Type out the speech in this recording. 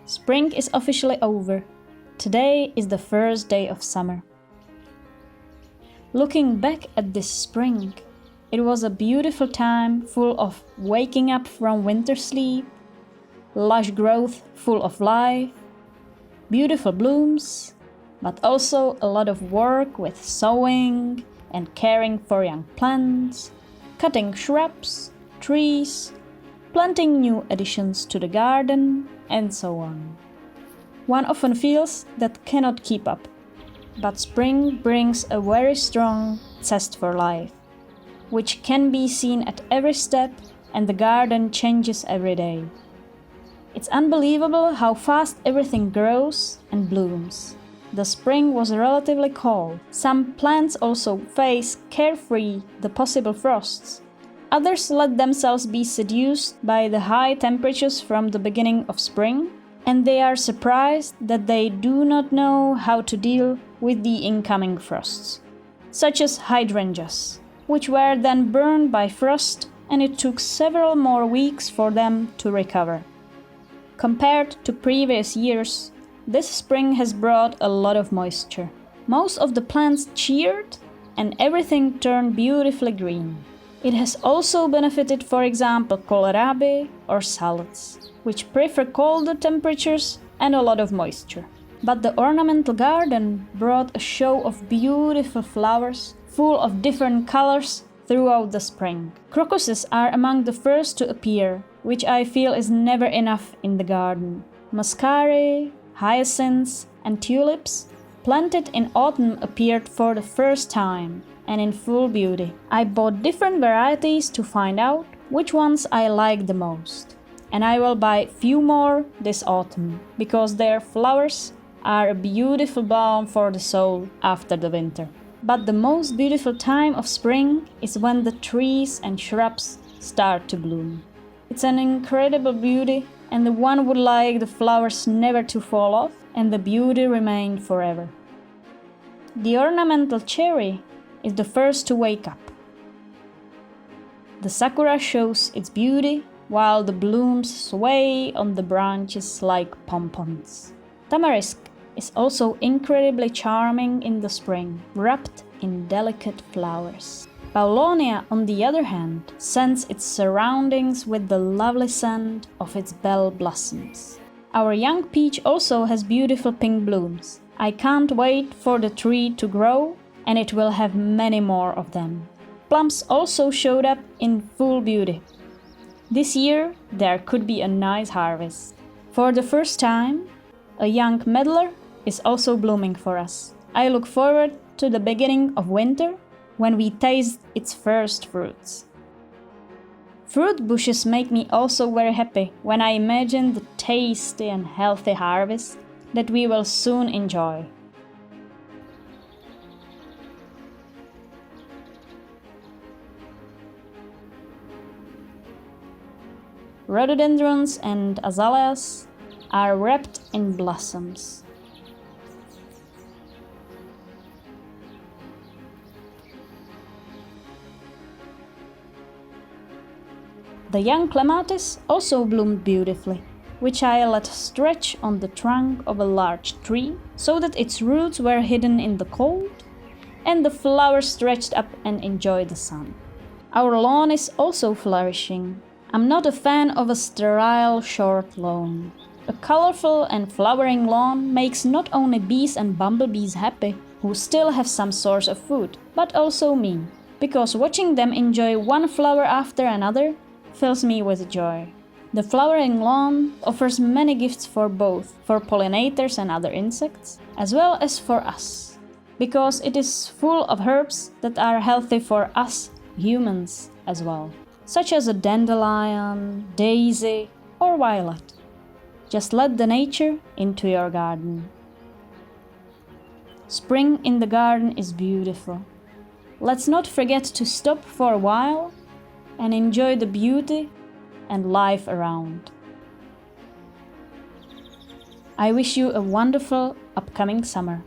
Spring is officially over. Today is the first day of summer. Looking back at this spring, it was a beautiful time full of waking up from winter sleep, lush growth full of life, beautiful blooms, but also a lot of work with sowing and caring for young plants, cutting shrubs, trees, planting new additions to the garden, and so on. One often feels that cannot keep up, but spring brings a very strong zest for life, which can be seen at every step, and the garden changes every day. It's unbelievable how fast everything grows and blooms. The spring was relatively cold. Some plants also face carefree the possible frosts. Others let themselves be seduced by the high temperatures from the beginning of spring, and they are surprised that they do not know how to deal with the incoming frosts, such as hydrangeas, which were then burned by frost, and it took several more weeks for them to recover. Compared to previous years, this spring has brought a lot of moisture. Most of the plants cheered, and everything turned beautifully green. It has also benefited, for example, kohlrabi or salads, which prefer colder temperatures and a lot of moisture. But the ornamental garden brought a show of beautiful flowers, full of different colors throughout the spring. Crocuses are among the first to appear, which I feel is never enough in the garden. Muscari, hyacinths, and tulips, planted in autumn, appeared for the first time and in full beauty. I bought different varieties to find out which ones I like the most. And I will buy few more this autumn, because their flowers are a beautiful balm for the soul after the winter. But the most beautiful time of spring is when the trees and shrubs start to bloom. It's an incredible beauty, and one would like the flowers never to fall off and the beauty remain forever. The ornamental cherry is the first to wake up. The sakura shows its beauty, while the blooms sway on the branches like pompons. Tamarisk is also incredibly charming in the spring, wrapped in delicate flowers. Paulownia, on the other hand, scents its surroundings with the lovely scent of its bell blossoms. Our young peach also has beautiful pink blooms. I can't wait for the tree to grow, and it will have many more of them. Plums also showed up in full beauty. This year there could be a nice harvest. For the first time, a young medlar is also blooming for us. I look forward to the beginning of winter, when we taste its first fruits. Fruit bushes make me also very happy when I imagine the tasty and healthy harvest that we will soon enjoy. Rhododendrons and azaleas are wrapped in blossoms. The young clematis also bloomed beautifully, which I let stretch on the trunk of a large tree so that its roots were hidden in the cold, and the flowers stretched up and enjoyed the sun. Our lawn is also flourishing. I'm not a fan of a sterile, short lawn. A colorful and flowering lawn makes not only bees and bumblebees happy, who still have some source of food, but also me, because watching them enjoy one flower after another fills me with joy. The flowering lawn offers many gifts for both, for pollinators and other insects, as well as for us, because it is full of herbs that are healthy for us humans as well, such as a dandelion, daisy, or violet. Just let the nature into your garden. Spring in the garden is beautiful. Let's not forget to stop for a while and enjoy the beauty and life around. I wish you a wonderful upcoming summer.